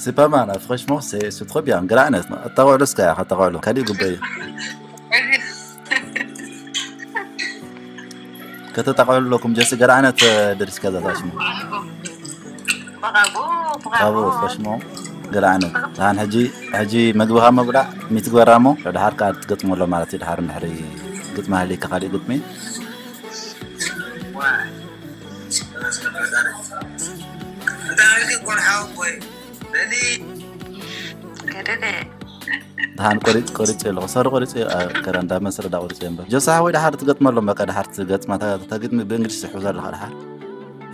C'est pas mal, hein. Franchement, c'est trop bien. Granat. Attends, le scar, attends, le Kali Goubay. Quand tu as comme je sais, Granat de risque d'adaptation. Bravo, Bravo, bravo. franchement. Granat. لأن هجي مجبوها مبلع ميتقول رامو الحار كانت قطمة ولا مالتي الحار نحري قطمة هلي كخالي قطمي. دهان قريت له صار قريت كران دا مسر دا قريت ينبر جسا هوي الحار تقطمة لما كان الحار تقطمة تقطمة بإنجليزي حوزر الحار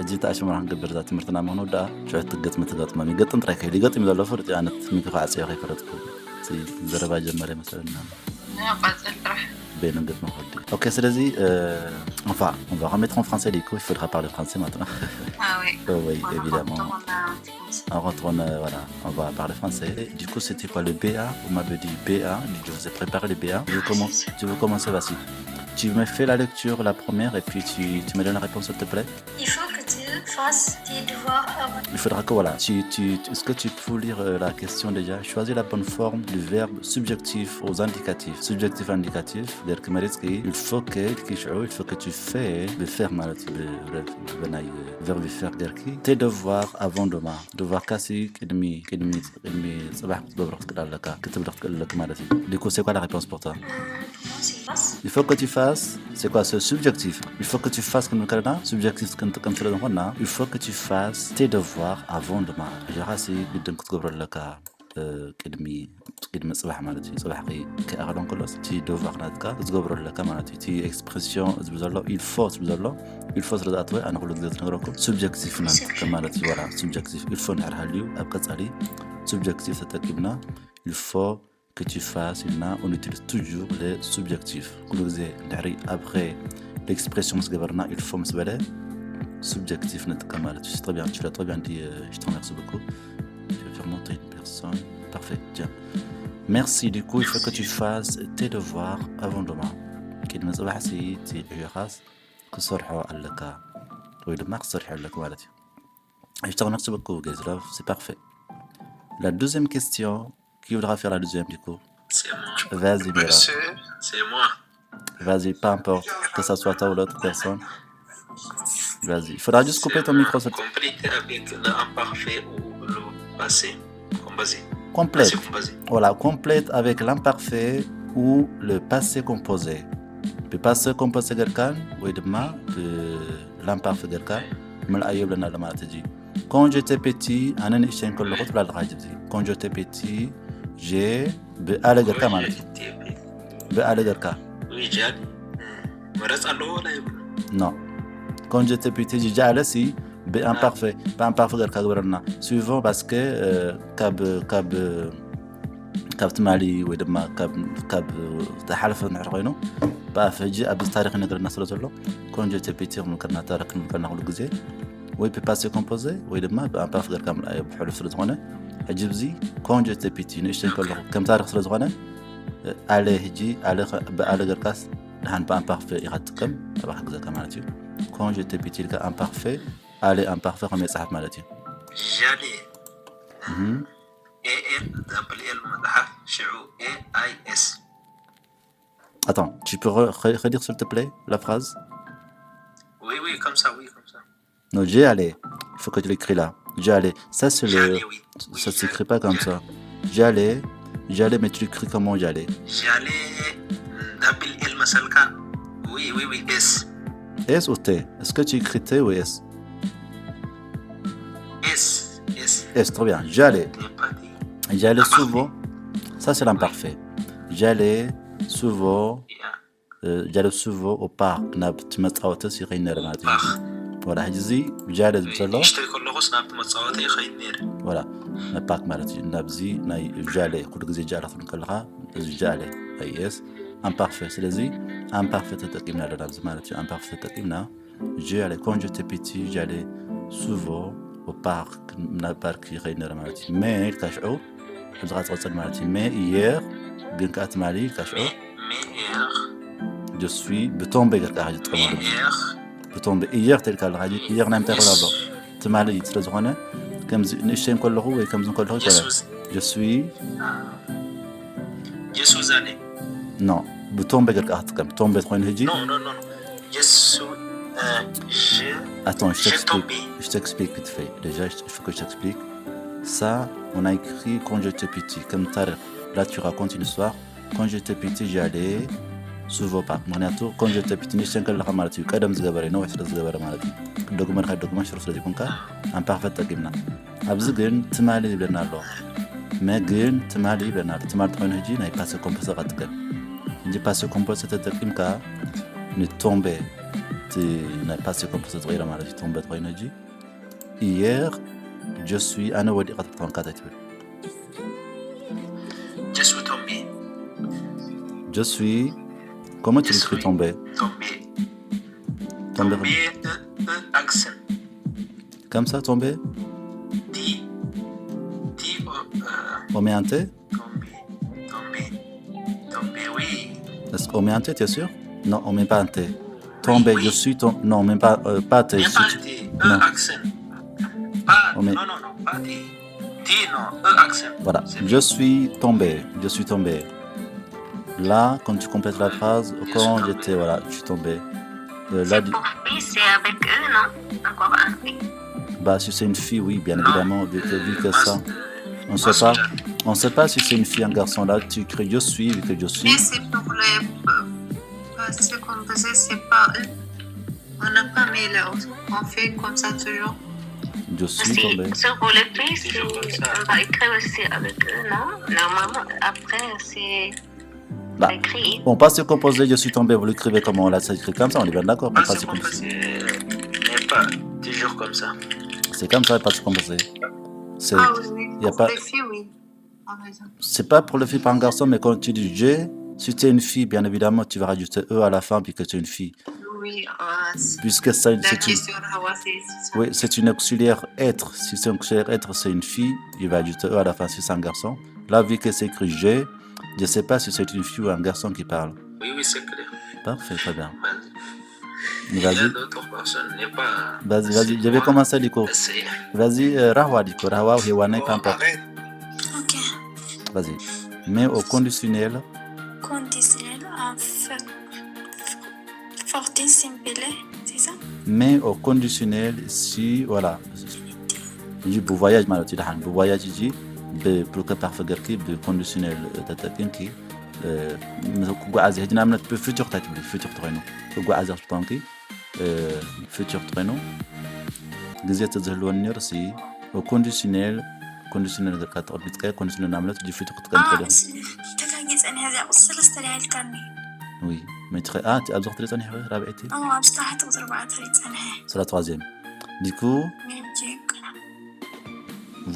هجي تأشي مرة نقبر ذات مرتنا منو دا شو تقطمة ميقطم ترى كي يقطم إذا لفرت يعني ميكفى عسير هي فرتكو سي زربا جمرة مثلا بين نقطم خدي. Ok, c'est-à-dire, on va remettre en français les cours, il faudra parler français maintenant. Ah oui. Oui, évidemment. On retourne, voilà, on va parler français. Du coup, c'était quoi le BA? Vous m'avez dit BA, je vous ai préparé le BA. Je veux commencer, vas-y. Tu me fais la lecture, la première, et puis tu me donnes la réponse, s'il te plaît. Il faut que tu fasses tes devoirs avant. Il faudra que, voilà, est-ce que tu peux lire la question déjà? Choisis la bonne forme du verbe subjectif aux indicatifs. Subjectif indicatif, il faut que tu fais le faire, verbe faire, tes devoirs avant demain. Devoir casser, du coup, c'est quoi la réponse pour toi? Il faut que tu fasses, c'est quoi ce subjectif? Il faut que tu fasses comme le Canada, subjectif comme tu l'as dit, il faut que tu fasses tes devoirs avant demain. Je rassis, بدك تقبل لك كدمي صباح مالتي صباح كأغلون كلش تي devoir ناتك تقبل لك مالتي تي expression تبزلو il faut ترد أطوي أنا أقول لك نقولكم subjectif ناتك مالتي ولا subjectif il faut نعرف هاليو أبقى تسألي subjectif تتكلمنا il faut que tu fasses, on utilise toujours les subjectifs. Après l'expression il faut me subjectif. C'est très bien, tu l'as très bien dit, je te remercie beaucoup. Je vais faire monter une personne. Parfait, tiens. Merci, du coup, il faut que tu fasses tes devoirs avant demain. Je te remercie beaucoup, guys love, c'est parfait. La deuxième question. Qui voudra faire la deuxième du coup? C'est moi. Vas-y, Mira. C'est moi. Vas-y, peu importe, que ça soit toi ou l'autre personne. Vas-y. Il faudra juste couper ton micro. Complète avec l'imparfait ou le passé composé. Complète. Voilà, complète avec l'imparfait ou le passé composé. Le passé composé quelqu'un, ou demain, l'imparfait quelqu'un, mais l'aïeul n'a pas dit. Quand j'étais petit, quand j'étais petit, j'ai بآلة قركا مالتي بآلة قركا oui جاد مرس الله ولا non quand j'étais petit j'ai déjà si بimparfait قركا قبرنا suivant parce que كاب تمالي ودما كاب تحالف نعرفينو بافجي ابز تاريخ نقرنا سلازلو quand j'étais petit مكرنا تاريخ مكرنا كل جزء وي باسي كومبوزي ودما بimparfait قركا بحلف سلازونه حجي بزي كون جيت بيتي نشتي كله كم تاريخ سلازغونه عليه هجي على غركاس دهان بامبارفي يغتكم تبع حق كمالتي كون جيت بيتي لك امبارفي علي امبارفي كم يصحف مالتي جالي اي ال دبل ال مدحف شعو اي اي اس. Attends, tu peux redire s'il te plaît la phrase? Oui, comme ça. Non, j'ai allé. Il faut que tu l'écris là. J'ai allé. Ça, c'est le. Oui. Ça s'écrit pas comme ça. J'allais, mais tu l'écris comment j'allais? J'allais. Double L Masalka. Oui, S. S ou T? Est-ce que tu écris T ou S? S, trop bien. J'allais souvent. Ça, c'est l'imparfait. J'allais souvent au parc. Tu m'as traité sur une heure. Voilà, هجزي جالس بسلو يشتري كل غصن عبد متصاوته يخينير voilà نباك مالتي نبزي ناي جالي كل جزي جالس نكلها جالي اي اس imparfait c'est-à-dire imparfait تتقيمنا لنبز مالتي imparfait تتقيمنا جالي quand j'étais petit j'allais souvent au parc نبارك يخينير مالتي mais كاشعو حزغات غصن مالتي mais hier بينكات مالي كاشعو je suis بتومبي قلت حاجة تقوم tomber hier tel qu'elle a dit hier n'importe quoi tu m'as dit c'est zone كم نشتي نقول له هو كم نقول له je suis allé. non بتومبي قالك أحتكم تومبي تقول هجي Non. Je suis attends j'ai tombé. je t'explique vite fait déjà il faut que je t'explique ça on a écrit quand j'étais petit comme tarikh là tu racontes une histoire quand j'étais petit j'allais sous vos pas معناته quand j'étais petit نشتي نقول لها مالتي قدم زغبري نو وحده زغبره مالتي دوغمن خد دوغمن شرف لدي كونكا ان بارفait تقيمنا ابز ግን تمالي يبلنا الله ما ግን تمالي يبلنا تمال تكون هجي ناي باسو كومبوز غتقل እንጂ ፓስት ኮምፖዝ ተጠቂምካ ንቶምቤ ናይ ፓስት ኮምፖዝ ተغير ማለት ቶምቤ ተቆይነ እንጂ hier je suis انا ወዲቀ ተንካታ ትብል Je suis tombé. je suis comment tu écris tombé Tombé accent. comme ça tombé T on met un T tombé, oui. est-ce qu'on met un T tu es sûr non on met pas un T tombé Oui. je suis non même pas T Mais pas T, non. accent. Pas, On met- non, pas T. T, non, accent. voilà C'est je suis tombé là quand tu complètes la phrase quand tombé. j'étais voilà je suis tombé là C'est pour fille, c'est avec eux, non? Encore un fille. bah si c'est une fille oui bien évidemment vu que ça on sait pas si c'est une fille ou un garçon là tu écris je suis vu que je suis Mais c'est pour les passé composé, c'est pas eux. On n'a pas mis là. On fait comme ça toujours. je suis tombé Si pour les filles, C'est toujours comme ça. on va écrire aussi avec eux, non? Normalement, après, c'est bah écrit. on passe le composé je suis tombé vous l'écrivez comment on l'a écrit comme ça on est bien d'accord on Pas passe se le composé composer, mais pas toujours comme ça. c'est comme ça pas se composé c'est Ah oui, y a pour pas les filles, oui. Par exemple. c'est pas pour le fille pas un garçon mais quand tu dis je si tu es une fille bien évidemment tu vas rajouter e à la fin puis que tu es une fille Oui, puisque ça la c'est une question de Hawa, c'est ça. oui, c'est une auxiliaire être. Si c'est un auxiliaire être, c'est une fille, il va ajouter E à la fin si c'est un garçon. Là, vu que c'est écrit je ne sais pas si c'est une fille ou un garçon qui parle. Oui, c'est clair. Parfait, très bien. Il y a Vas-y, d'autres personnes, n'est pas. vas-y. Je vais commencer du coup. Essaye. Vas-y, Rahwa du coup. Rahwa ou Hewana, peu importe. Arrête. Ok. Vas-y. Mais au conditionnel, Conditionnel en fait. Fortin simple, c'est ça? mais au conditionnel, si, voilà. يجي بفواياج مالتي دحان بفواياج يجي ببلوكا بارفغركي بكونديسيونيل تاتاكينكي كغعازي هجنا منت بفيتور تاتبلي فيتور ترينو كغعازي تطونكي فيتور ترينو غزيت تزهلو نيرسي وكونديسيونيل كاتقبيتكا كونديسيونيل نعملت دي فيتور تكنترول تكاجيت أنا هذا أصل لي كاني. وي مي تري تي ابزغ تري تاني رابعتي بصراحة تقدر بعد تريد أنا. c'est la troisième du coup ميجيك.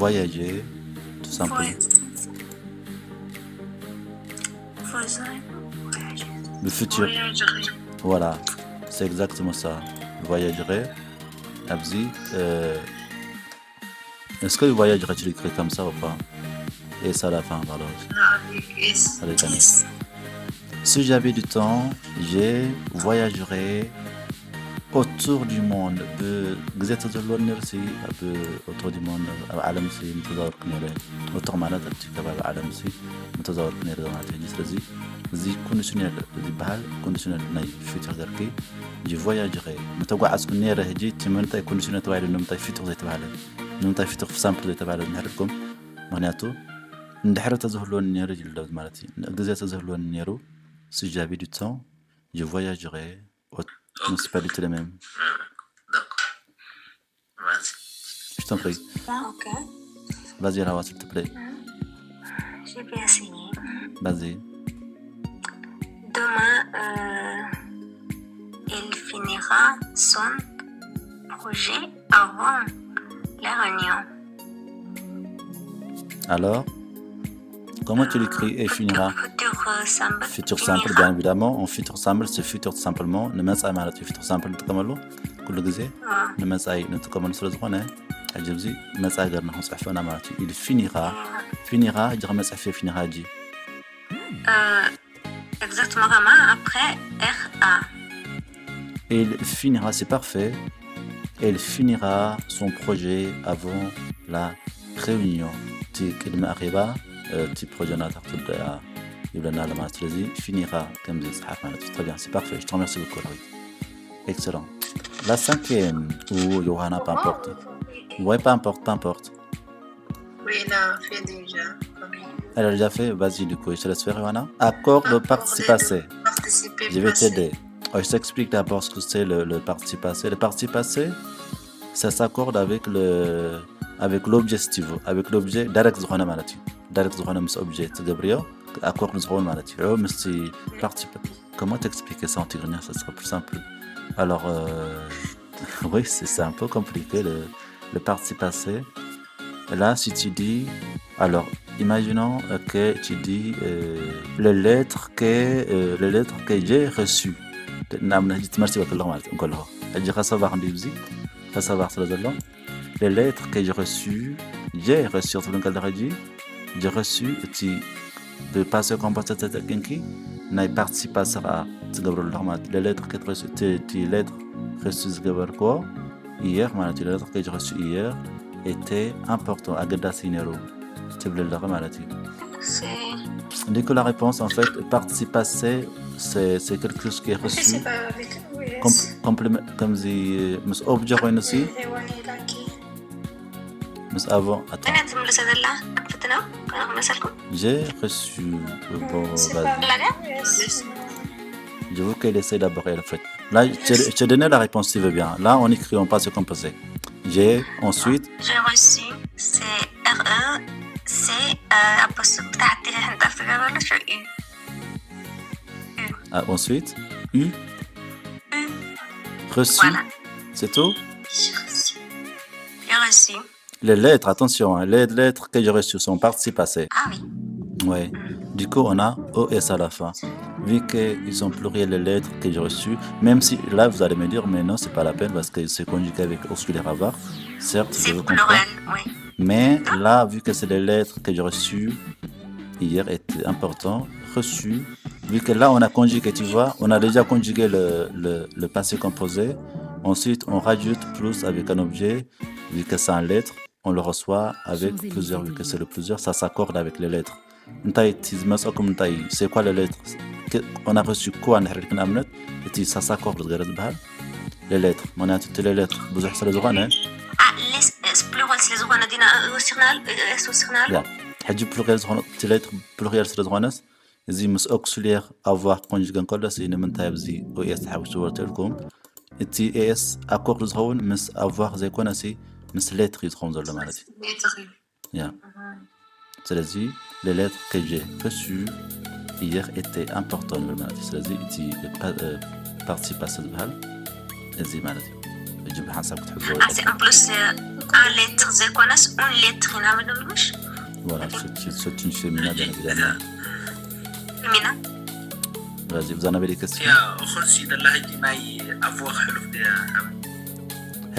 voyager tout simplement le futur voilà c'est exactement ça voyagerai Abzi est-ce que le voyagerai tu l'écris comme ça ou pas et ça à la fin voilà avec un S. Si j'avais du temps je voyagerai autour du monde بغزيت تزلون نرسي autour du monde عالم سي متزاور كنيره autour ማለት تكبر عالم سي متزاور كنيره ማለት هي ስለዚህ እዚህ ኮንዲሽነል ዝበሃል ኮንዲሽነል ናይ ፊውቸር ዘርኪ je voyagerai متጓዓዝ كنيره هجي ትምንታይ ኮንዲሽነል ተባይሉ ንምንታይ ፊውቸር ዘይተባሃለ ንምንታይ ፊውቸር ሳምፕል ዘይተባሃለ ንሕርኩም ምክንያቱ እንድሕር ተዝህልዎን ነይሩ ይልዶ ማለት እዩ ግዜ ተዝህልዎን ነይሩ si j'avais du temps je voyagerai non, c'est pas du tout la même. D'accord. Vas-y. Je t'en prie. Ah, ok. Vas-y, Rawa, s'il te plaît. J'ai bien signé. Vas-y. Demain, il finira son projet avant la réunion. Alors, comment tu l'écris et finira? Futur simple, bien évidemment. En futur simple, c'est futur simplement. Ne mets pas mal, futur simple, tu comme كل ጊዜ نمصاي نتكمل ስለዝኾነ አጀብዚ መጻይ ገርና ንጽሕፈና ማለት እዩ ኢል finira ጅራ መጽሕፈ finira ጂ exactement comment après RA il finira c'est parfait elle finira son projet avant la réunion تي كلمة أخيرة تي بروجينات تبدأ يبلنا على ما تلزي finira comme des صحاف معناته très bien c'est parfait je te remercie beaucoup oui excellent la cinquième ou Johanna peu importe ouais peu importe Oui, il a fait déjà. elle a déjà fait vas-y du coup je te laisse faire Johanna accord le participe passé Participer je vais passé. t'aider je t'explique d'abord ce que c'est le participe passé le participe passé ça s'accorde avec l'objet si tu veux avec l'objet direct زغونه معناته direct زغونه مس objet تقبريو accord زغون معناته مس participe comment t'expliquer ça en tigrénien ça sera plus simple alors oui c'est un peu compliqué le participe passé là si tu dis alors imaginons que tu dis les lettres que j'ai reçues نعم تمرسي وقت الله معناته نقول له اجي خاصه عندي بزي خاصه سلازلو les lettres que j'ai reçues j'ai reçu de passer composé de quelqu'un n'a participé à les lettres que j'ai reçues les lettres reçues hier les lettres que j'ai reçues hier étaient importantes à Gaddafinero dès que la réponse en fait participe passé c'est quelque chose qui est reçu comme si objet aussi mais avant, attends. J'ai reçu. Bon, je veux qu'elle essaie d'abord elle fait. Là, je te donne la réponse si tu veux bien. Là, on écrit, on passe au composé. J'ai ensuite. J'ai reçu, c'est RE, c'est apostrophe Ensuite, U. Reçu. Voilà. C'est tout? J'ai reçu. Les lettres, attention, hein, les lettres que j'ai reçues sont participe passé. Ah oui. Ouais. Du coup, on a OS à la fin. Vu qu'ils sont pluriels les lettres que j'ai reçues, même si là vous allez me dire, mais non, c'est pas la peine parce que c'est conjugué avec auxiliaire avoir. Certes, C'est je vous comprends. pluriel, oui. Mais là, vu que c'est les lettres que j'ai reçues hier, était important, reçues. Vu que là, on a conjugué, tu vois, on a déjà conjugué le passé composé. Ensuite, on rajoute plus avec un objet, vu que c'est en lettres. On le reçoit avec plusieurs, vu que c'est le plusieurs, ça s'accorde avec les lettres. C'est quoi les lettres? On a reçu quoi? Et ça s'accorde les lettres. On a toutes les lettres. Vous avez les organes? Ah, les pluriels, c'est les organes حاجة pluriel c'est les organes. زي مس auxiliaire avoir conjugué كله سينا من تايب زي او اس حاول صورت لكم. تي اس accord زهون مس avoir زي كنا سي مس lettres يدخلون زول مالتي. Yeah. C'est-à-dire, les lettres que j'ai reçues hier étaient importantes. C'est-à-dire, ils participent passé de balle. Et c'est malade. Je vais penser que tu Ah, c'est en plus un lettre, c'est quoi, une lettre, voilà, c'est une féminin, bien évidemment. Féminin. Vas-y, vous en avez des questions?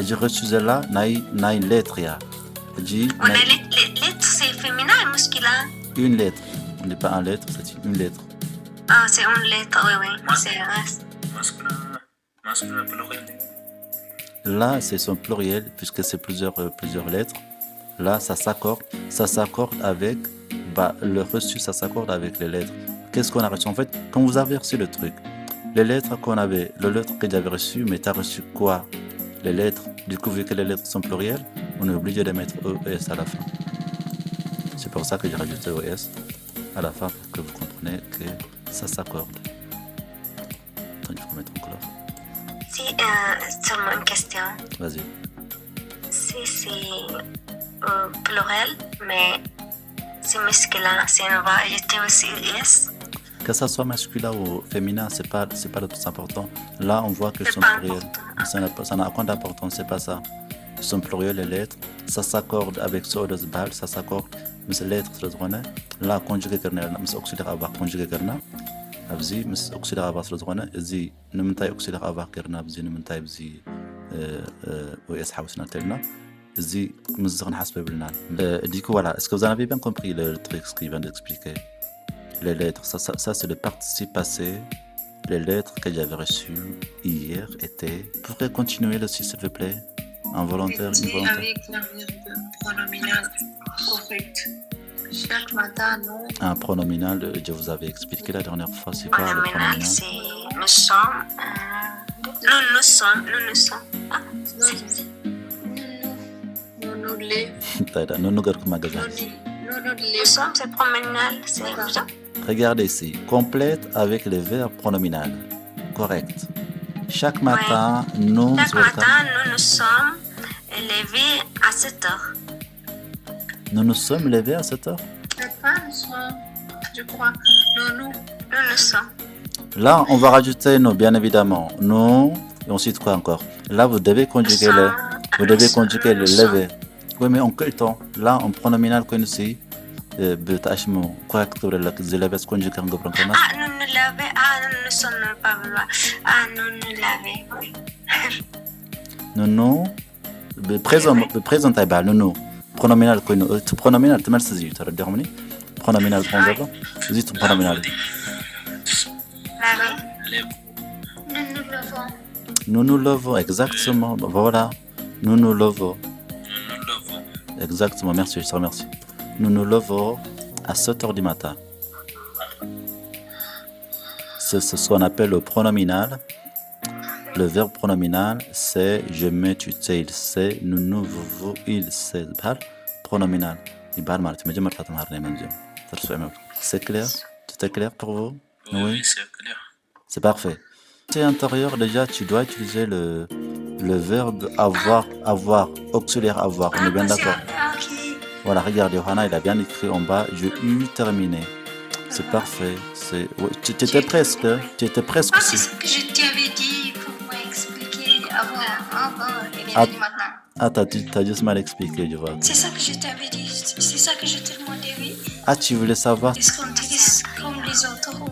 J'ai reçu celle-là, n'a une lettre, ya. On a les lettres, c'est féminin et masculin. Une lettre. On n'est pas en lettre, c'est une lettre. Ah, c'est une lettre, oui. C'est là, c'est son pluriel, puisque c'est plusieurs lettres. Là, ça s'accorde avec, le reçu, ça s'accorde avec les lettres. Qu'est-ce qu'on a reçu? En fait, quand vous avez reçu le truc, les lettres le lettre que j'avais reçu, mais tu as reçu quoi? Les lettres. Du coup, vu que les lettres sont plurielles, on est obligé de mettre ES à la fin. C'est pour ça que j'ai rajouté ES à la fin, pour que vous compreniez que ça s'accorde. Attends, il faut mettre en couleur. Si, seulement une question. Vas-y. Si c'est pluriel, mais c'est masculin, c'est on va ajouter aussi ES. Que ça soit masculin ou féminin, c'est pas le plus important. Là, on voit que sont pluriels. Ça n'a aucun d'importance, c'est pas ça. Ils sont pluriels les lettres. Ça s'accorde avec ce de balle, ça s'accorde. Mais les lettres, c'est le droit. Là, conjugué karna, mais auxiliaire avoir conjugué karna. Abzi, mais auxiliaire avoir c'est le droit. Zi, nous mentay auxiliaire avoir karna, abzi, nous mentay abzi. OS حاوسنا تلنا. Zi, nous avons hasbe bilna. Du coup, voilà. Est-ce que vous en avez bien compris le truc ce qu'il vient d'expliquer? Les lettres, ça c'est le participe passé. Les lettres que j'avais reçues hier étaient... Vous pourrez continuer là, s'il vous plaît? involontaire, involontaire. Avec le verbe pronominal correct. Chaque matin, non. Un pronominal, je vous avais expliqué la dernière fois, c'est quoi le Pronominal, pronominal? c'est nous sommes. Nous sommes. Ah, Nous les. طيب نونو غير كما قلنا. Nous les. nous sommes, c'est pronominal. C'est ça. Regardez ici, complète avec les verbes pronominaux. Correct. Chaque matin, nous... Chaque matin, nous sommes levés à 7 heures. Nous nous sommes levés à 7 heures. C'est pas nous sommes, je crois. Nous. Nous sommes. Là, on va rajouter nous, bien évidemment. Nous, et ensuite quoi encore? Là, vous devez conjuguer le... Vous devez conjuguer le lever. Oui, mais en quel temps? Là, en pronominal comme ici, بتعشمو quoi كتب لك زي لابس conjuguer en gobran كمان. Ah, nous nous lavons. Ah, nous sommes pas vouloir. Ah, nous nous lavons. Oui. nous présent تاعها nous pronominal كوينو pronominal تمارس زي ترديهم pronominal تنظر زيت pronominal. Laver. Nous nous levons, exactement. Voilà, nous nous levons. Exactement, merci, je te remercie. Nous nous levons à 7 heures du matin. C'est ce qu'on appelle le pronominal. Le verbe pronominal, c'est je, me, tu, tu, il, c'est, nous, vous, il, c'est. Pronominal. C'est clair? Tout est clair pour vous? Oui, c'est clair. C'est parfait. C'est intérieur, déjà, tu dois utiliser le verbe avoir, auxiliaire avoir. On est bien d'accord? Voilà, regardez, Johanna, il a bien écrit en bas, je eu terminé. C'est parfait. Ouais, tu étais presque c'est ce que je t'avais dit pour m'expliquer avant et bien dit maintenant. Ah, t'as juste mal expliqué, je vois. C'est ça que je t'avais dit, c'est ça que je t'ai demandé, oui. Ah, tu voulais savoir? Est-ce qu'on utilise comme les autres ou...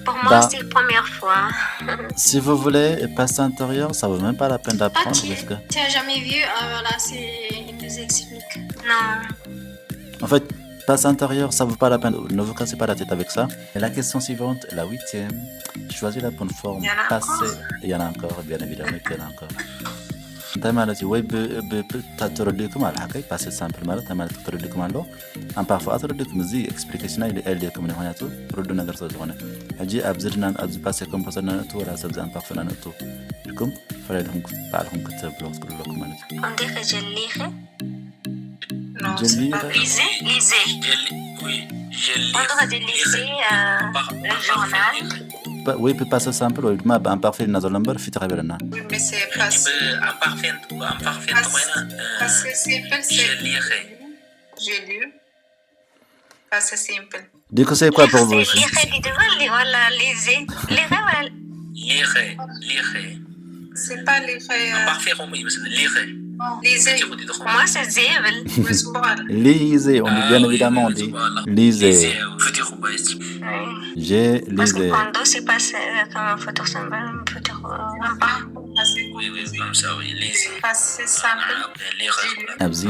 Pour moi, c'est la première fois. Si vous voulez passer intérieur, ça vaut même pas la peine d'apprendre. Parce que... Tu as jamais vu, voilà, il nous explique. Non. En fait, passe intérieur, ça vaut pas la peine. Ne vous cassez pas la tête avec ça. Et la question suivante, la 8e. Choisis la bonne forme. Passer. Il y en a encore, bien évidemment, il y en a encore. انت مالتي وي تترديكم على الحكايه باسي سامبل مالت مالت ترديكم على ان بارفو اترديكم زي اكسبليكيشن اللي لكم من هناتو ردوا نغير زونه حجي ابزرنا ابز باسي كومبوزرنا نتو ولا سبز ان بارفو نتو لكم فريدهم بعلهم كتبلو تقول لكم مالتي On dit que je lirai. Non, Je c'est lirai. pas Lisez. Oui, je lis. On doit liser le journal. Oui, peut passer simple ou ما imparfait dans le number في تغير لنا Oui, mais c'est passé. Imparfait, Passé simple, je c'est... lirai. J'ai lu. Passé simple. Du coup, c'est quoi pour vous? Lirer qui devrait voilà lisez. Lirer voilà. Lirai. C'est pas les faits... Imparfait, مثلا lirai. Lisez. Moi, c'est zével. Lisez, on dit bien évidemment, on dit lisez. J'ai Parce que lisé. quand c'est passé comme un photo symbole, un photo Oui, comme ça, oui, lisez. Passé simple. Lirai. Abzi,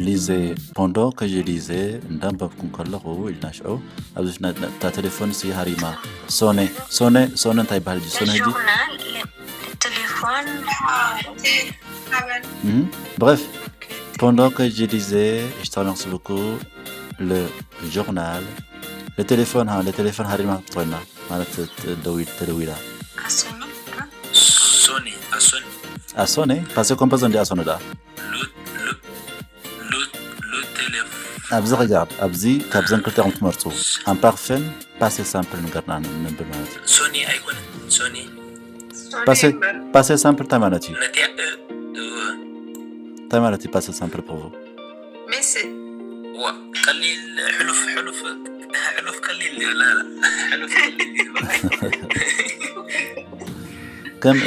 lisez. Pendant que je lisais, ndam bab kun kallahu il nasho. Abzi ta téléphone si harima. Sonne tay bal di le sonne di. journal, le téléphone. Bref, pendant que je lisais, je te remercie beaucoup, le journal, le téléphone harima toina, malat tadawila. A sonné, hein? A sonné. A sonné, parce qu'on peut dire à sonner là. Le téléphone. Abzi regarde, Abzi, kabzan que t'as morceau. Un parfum, passé simple, nous gardons number malat. Sonné, aïkon. Sonné. Passé simple, ta malati. Natia Ta malati, passé simple pour vous. Mais c'est... قليل حلف قليل لا حلف قليل Comme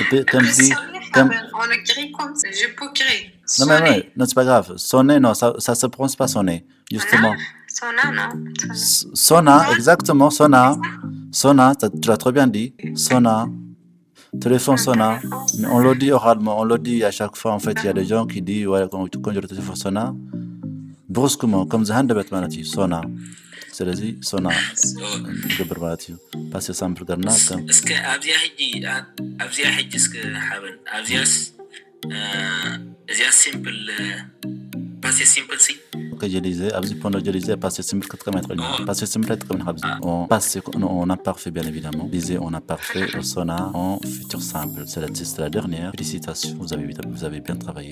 dit, comme... On écrit comme ça. Je peux écrire. Non, c'est pas grave. Sonner, non, ça se prononce pas sonner, justement. Sonna, non? Sonna, exactement, sonna, tu l'as trop bien dit. Sonna, téléphone sonna. Mais on le dit oralement, on le dit à chaque fois. En fait, il y a des gens qui disent, ouais, quand le téléphone sonna, brusquement, comme Zahan de Batmanati, sonna. C'est-à-dire, sonna. Pas simple, garna. اسك ابزي حجي اسك حابن ابزيس እዚኣ ሲምፕል ፓሴ ሲምፕል ሲ je disais, abzi pendant je disais, passé simple que comme être passé simple comme abzi. On passe, on a parfait bien évidemment. Disais, on a parfait au sona en futur simple. C'est la dernière. Félicitations, vous avez bien travaillé.